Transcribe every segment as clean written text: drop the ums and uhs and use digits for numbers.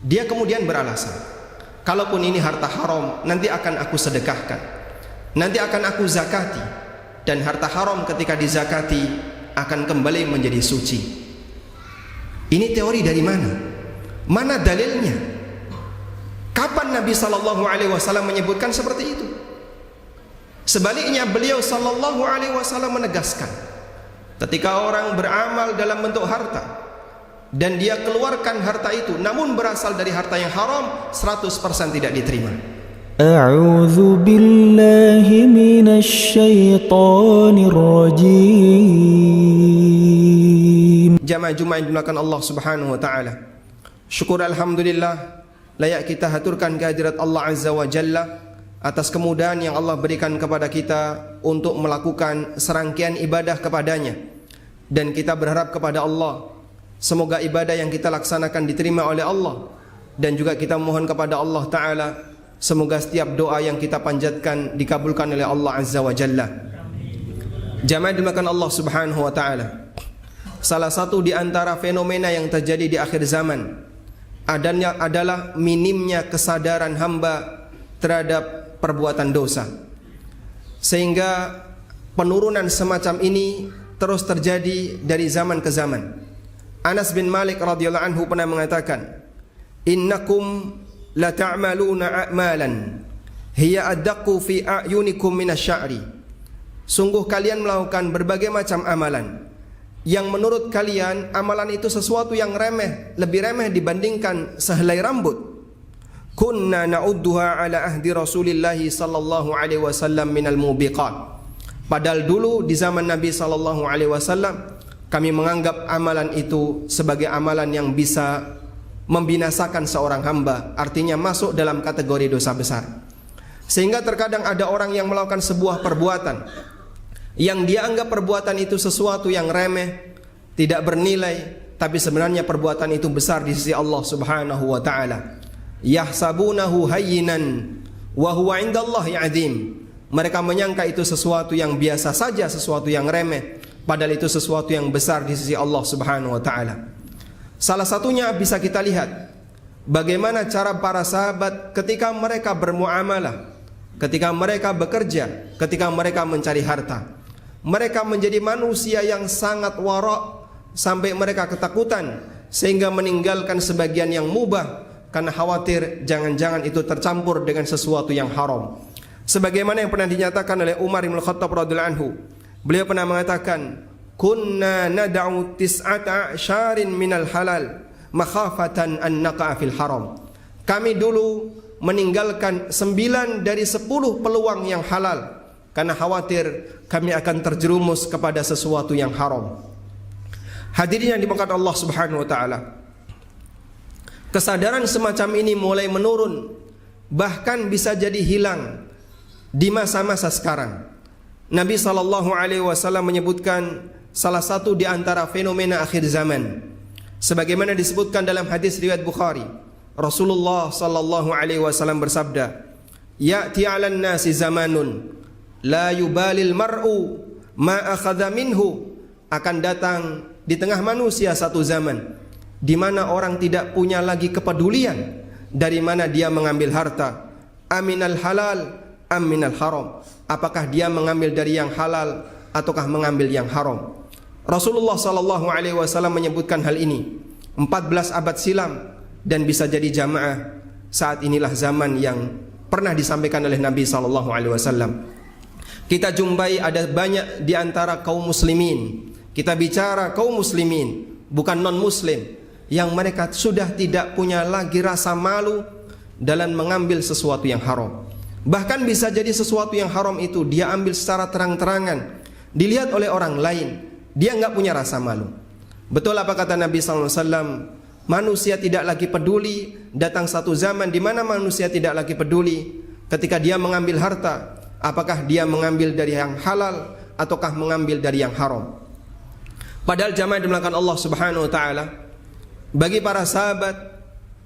Dia kemudian beralasan, kalaupun ini harta haram, nanti akan aku sedekahkan, nanti akan aku zakati, dan harta haram ketika dizakati akan kembali menjadi suci. Ini teori dari mana? Mana dalilnya? Kapan Nabi SAW menyebutkan seperti itu? Sebaliknya beliau SAW menegaskan, ketika orang beramal dalam bentuk harta dan dia keluarkan harta itu namun berasal dari harta yang haram, 100% tidak diterima. A'udzu billahi minasy syaithanir rajim. Jamaah Jumat yang dimuliakan Allah Subhanahu wa taala. Syukur alhamdulillah, layak kita haturkan kehadirat Allah Azza wa Jalla atas kemudahan yang Allah berikan kepada kita untuk melakukan serangkaian ibadah kepadanya. Dan kita berharap kepada Allah, semoga ibadah yang kita laksanakan diterima oleh Allah. Dan juga kita mohon kepada Allah Ta'ala, semoga setiap doa yang kita panjatkan dikabulkan oleh Allah Azza wa Jalla. Jamaah dimakan Allah Subhanahu wa Ta'ala, salah satu di antara fenomena yang terjadi di akhir zaman adalah minimnya kesadaran hamba terhadap perbuatan dosa, sehingga penurunan semacam ini terus terjadi dari zaman ke zaman. Anas bin Malik radhiyallahu anhu pernah mengatakan, innakum la ta'maluna a'malan hiya addaqu fi a'yunikum minasy'ari. Sungguh kalian melakukan berbagai macam amalan yang menurut kalian amalan itu sesuatu yang remeh, lebih remeh dibandingkan sehelai rambut. Kunna na'udduha ala ahdi Rasulillah sallallahu alaihi wasallam minal mubiqat. Padahal dulu di zaman Nabi sallallahu alaihi wasallam kami menganggap amalan itu sebagai amalan yang bisa membinasakan seorang hamba, artinya masuk dalam kategori dosa besar. Sehingga terkadang ada orang yang melakukan sebuah perbuatan yang dia anggap perbuatan itu sesuatu yang remeh, tidak bernilai, tapi sebenarnya perbuatan itu besar di sisi Allah Subhanahu wa taala. Yahsabunahu hayyinan wa huwa 'indallahi 'azim. Mereka menyangka itu sesuatu yang biasa saja, sesuatu yang remeh, padahal itu sesuatu yang besar di sisi Allah Subhanahu wa taala. Salah satunya bisa kita lihat bagaimana cara para sahabat ketika mereka bermuamalah, ketika mereka bekerja, ketika mereka mencari harta. Mereka menjadi manusia yang sangat wara' sampai mereka ketakutan sehingga meninggalkan sebagian yang mubah karena khawatir jangan-jangan itu tercampur dengan sesuatu yang haram. Sebagaimana yang pernah dinyatakan oleh Umar bin Khattab radhiyallahu anhu, beliau pernah mengatakan, kunna nad'u tis'ata syarin minal halal makhafatan an naqa'a fil haram. Kami dulu meninggalkan 9 dari 10 peluang yang halal karena khawatir kami akan terjerumus kepada sesuatu yang haram. Hadirin yang dimuliakan Allah Subhanahu wa taala, kesadaran semacam ini mulai menurun, bahkan bisa jadi hilang di masa-masa sekarang. Nabi SAW menyebutkan salah satu di antara fenomena akhir zaman, sebagaimana disebutkan dalam hadis riwayat Bukhari. Rasulullah SAW bersabda, ya'ti 'alan nasi zamanun la yubalil mar'u ma akhadha minhu. Akan datang di tengah manusia satu zaman di mana orang tidak punya lagi kepedulian dari mana dia mengambil harta. Aminal halal aminal haram. Apakah dia mengambil dari yang halal ataukah mengambil yang haram? Rasulullah SAW menyebutkan hal ini 14 abad silam, dan bisa jadi jamaah saat inilah zaman yang pernah disampaikan oleh Nabi SAW. Kita jumpai ada banyak di antara kaum muslimin, kita bicara kaum muslimin bukan non muslim, yang mereka sudah tidak punya lagi rasa malu dalam mengambil sesuatu yang haram. Bahkan bisa jadi sesuatu yang haram itu dia ambil secara terang-terangan, dilihat oleh orang lain, dia nggak punya rasa malu. Betul apa kata Nabi SAW, manusia tidak lagi peduli. Datang satu zaman di mana manusia tidak lagi peduli ketika dia mengambil harta, apakah dia mengambil dari yang halal ataukah mengambil dari yang haram. Padahal jamaah dimulakan Allah Subhanahu wa taala, bagi para sahabat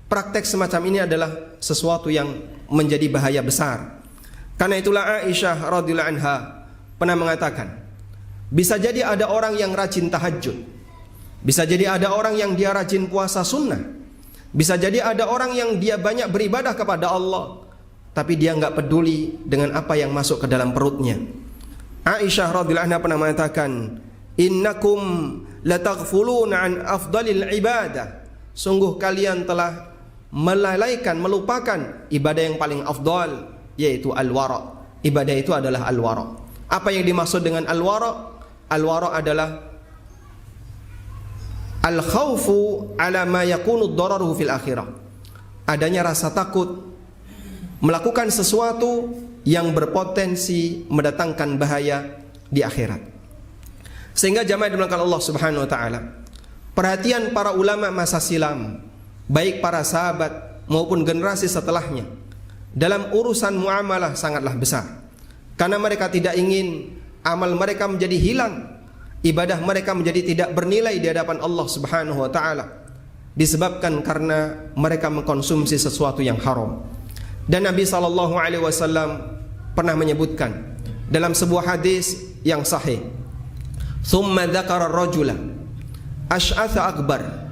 praktek semacam ini adalah sesuatu yang menjadi bahaya besar. Karena itulah Aisyah radhiyallahu anha pernah mengatakan, bisa jadi ada orang yang rajin tahajud, bisa jadi ada orang yang dia rajin puasa sunnah, Bisa jadi ada orang yang dia banyak beribadah kepada Allah, tapi dia nggak peduli dengan apa yang masuk ke dalam perutnya. Aisyah radhiyallahu anha pernah mengatakan, "Innakum lataghfuluna an afdalil ibadah." Sungguh kalian telah melalaikan, melupakan ibadah yang paling afdal, yaitu al-wara. Ibadah itu adalah al-wara. Apa yang dimaksud dengan al-wara? Al-wara adalah al-khawfu ala ma yakunu dararuhu fil akhirah. Adanya rasa takut melakukan sesuatu yang berpotensi mendatangkan bahaya di akhirat. Sehingga jamaah dimulakan Allah Subhanahu wa taala, perhatian para ulama masa silam, baik para sahabat maupun generasi setelahnya, dalam urusan muamalah sangatlah besar. Karena mereka tidak ingin amal mereka menjadi hilang, ibadah mereka menjadi tidak bernilai di hadapan Allah Subhanahu wa taala, disebabkan karena mereka mengkonsumsi sesuatu yang haram. Dan Nabi SAW pernah menyebutkan dalam sebuah hadis yang sahih, "Tsumma dzakara ar-rajula asy'atha akbar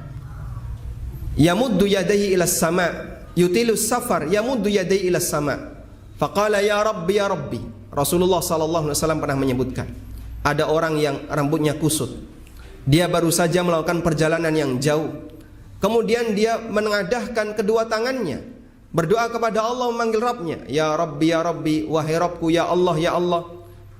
yamuddu yadayhi ila as-sama' yutilu as-safar yamuddu yadayhi ila as-sama' faqala ya rabbi ya rabbi." Rasulullah SAW pernah menyebutkan, ada orang yang rambutnya kusut, dia baru saja melakukan perjalanan yang jauh, kemudian dia menengadahkan kedua tangannya, berdoa kepada Allah, memanggil Rabbnya, ya Rabbi, wahai Rabbku, ya Allah,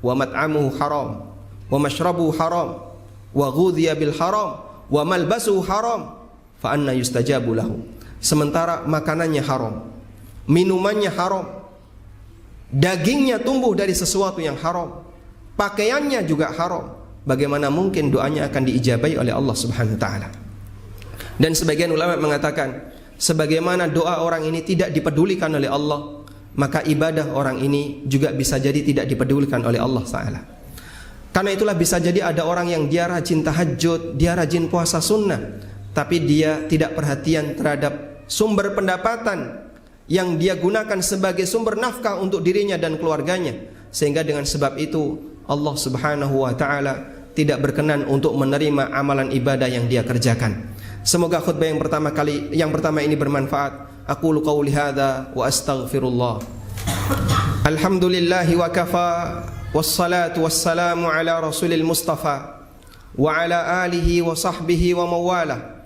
wa mat'amuhu haram, wa mashrabuhu haram, wa ghudhiya bil haram, wa malbasuhu haram, fa anna yustajabu lahu. Sementara makanannya haram, minumannya haram, dagingnya tumbuh dari sesuatu yang haram, pakaiannya juga haram, bagaimana mungkin doanya akan diijabai oleh Allah Subhanahu wa taala? Dan sebagian ulama mengatakan, sebagaimana doa orang ini tidak dipedulikan oleh Allah, maka ibadah orang ini juga bisa jadi tidak dipedulikan oleh Allah Ta'ala. Karena itulah bisa jadi ada orang yang dia rajin tahajud, dia rajin puasa sunnah, tapi dia tidak perhatian terhadap sumber pendapatan yang dia gunakan sebagai sumber nafkah untuk dirinya dan keluarganya, sehingga dengan sebab itu Allah Subhanahu wa Ta'ala tidak berkenan untuk menerima amalan ibadah yang dia kerjakan. Semoga khutbah yang pertama ini bermanfaat. Aqulu qawli hadza wa astaghfirullah. Alhamdulillahi wa kafa, wassalatu wassalamu ala rasulil mustafa wa ala alihi wa sahbihi wa mawalah.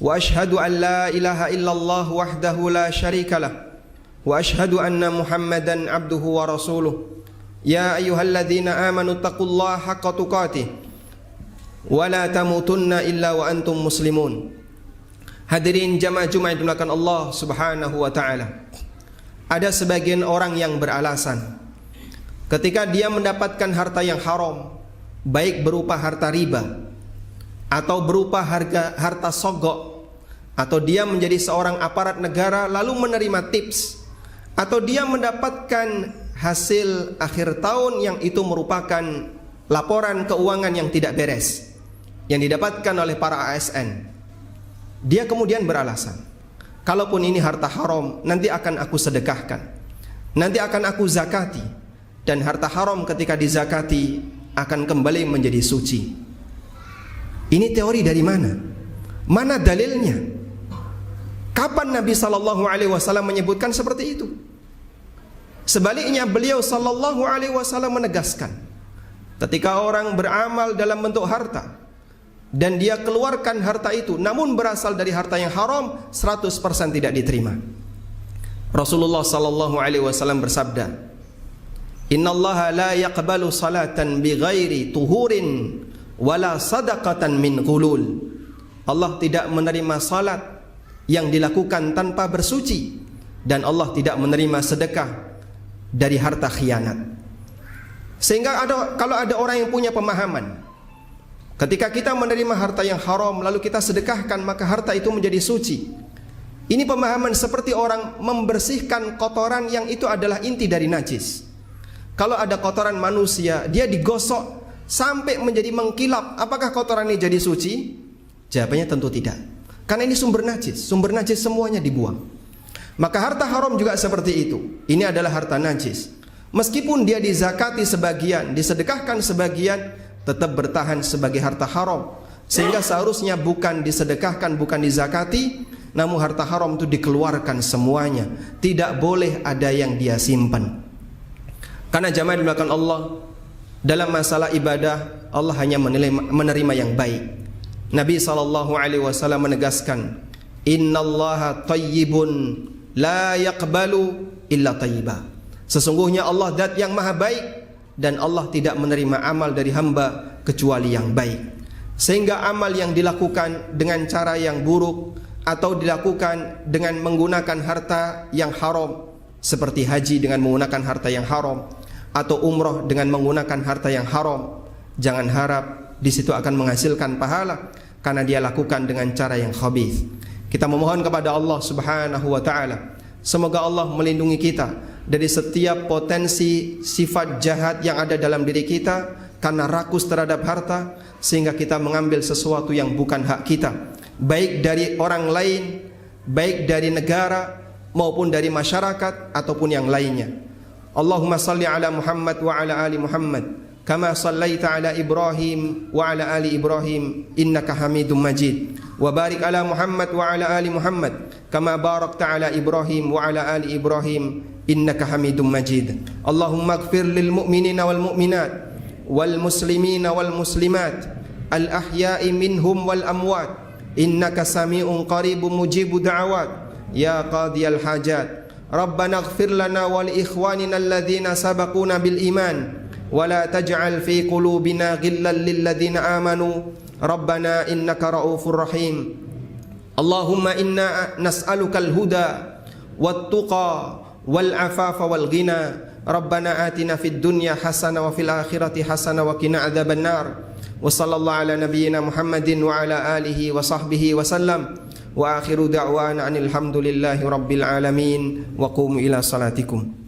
Wa ashhadu an la ilaha illallah wahdahu la syarika lah, wa ashhadu anna Muhammadan abduhu wa rasuluh. Ya ayyuhalladzina amanu taqullaha haqqa tuqatih wa la tamutunna illa wa antum muslimun. Hadirin jamaah Jumat dimulakan Allah Subhanahu wa taala. Ada sebagian orang yang beralasan ketika dia mendapatkan harta yang haram, baik berupa harta riba atau berupa harta sogok, atau dia menjadi seorang aparat negara lalu menerima tips, atau dia mendapatkan hasil akhir tahun yang itu merupakan laporan keuangan yang tidak beres yang didapatkan oleh para ASN. Dia kemudian beralasan, kalaupun ini harta haram, nanti akan aku sedekahkan, nanti akan aku zakati, dan harta haram ketika dizakati akan kembali menjadi suci. Ini teori dari mana? Mana dalilnya? Kapan Nabi SAW menyebutkan seperti itu? Sebaliknya beliau SAW menegaskan, ketika orang beramal dalam bentuk harta dan dia keluarkan harta itu namun berasal dari harta yang haram, 100% tidak diterima. Rasulullah SAW bersabda, "Innallaha la yaqbalu salatan bighairi tuhurin wala sadaqatan min ghulul." Allah tidak menerima salat yang dilakukan tanpa bersuci, dan Allah tidak menerima sedekah dari harta khianat. Sehingga kalau ada orang yang punya pemahaman, ketika kita menerima harta yang haram lalu kita sedekahkan, maka harta itu menjadi suci. Ini pemahaman seperti orang membersihkan kotoran yang itu adalah inti dari najis. Kalau ada kotoran manusia, dia digosok sampai menjadi mengkilap, apakah kotoran ini jadi suci? Jawabannya tentu tidak, karena ini sumber najis semuanya dibuang. Maka harta haram juga seperti itu. Ini adalah harta najis. Meskipun dia dizakati sebagian, disedekahkan sebagian, tetap bertahan sebagai harta haram, sehingga seharusnya bukan disedekahkan, bukan dizakati, namun harta haram itu dikeluarkan semuanya, tidak boleh ada yang dia simpan. Karena jamaah dimulakan Allah, dalam masalah ibadah Allah hanya menerima yang baik. Nabi SAW menegaskan, innallaha tayyibun la yaqbalu illa tayyiba. Sesungguhnya Allah zat yang maha baik, dan Allah tidak menerima amal dari hamba kecuali yang baik. Sehingga amal yang dilakukan dengan cara yang buruk atau dilakukan dengan menggunakan harta yang haram, seperti haji dengan menggunakan harta yang haram, atau umroh dengan menggunakan harta yang haram, jangan harap di situ akan menghasilkan pahala, karena dia lakukan dengan cara yang khabith. Kita memohon kepada Allah Subhanahu wa taala, semoga Allah melindungi kita dari setiap potensi sifat jahat yang ada dalam diri kita karena rakus terhadap harta, sehingga kita mengambil sesuatu yang bukan hak kita, baik dari orang lain, baik dari negara maupun dari masyarakat ataupun yang lainnya. Allahumma salli ala Muhammad wa ala ali Muhammad kama sallaita ala Ibrahim wa ala ali Ibrahim innaka Hamidum Majid, wa barik ala Muhammad wa ala ali Muhammad kama barakta ala Ibrahim wa ala ali Ibrahim innaka Hamidum Majid. Allahumma ighfir lil mu'minina wal mu'minat wal muslimina wal muslimat al ahya'i minhum wal amwat innaka sami'un qaribun mujibu da'awat ya qadiyal hajat. Rabbana ighfir lana wa li ikhwanina alladhina sabaquna bil iman wa la taj'al fi qulubina ghillan lil ladzina amanu Rabbana innaka ra'ufur rahim. Allahumma inna nas'aluka al huda wat tuqa wal afafa wal ghina. Rabbana atina fid dunya hasanah wa fil akhirati hasanah wa qina adzaban nar. Wa sallallahu ala nabiyyina Muhammadin wa ala alihi wa sahbihi wa sallam. Wa akhiru da'wana anil hamdulillahi rabbil alamin. Wa qumu ila salatikum.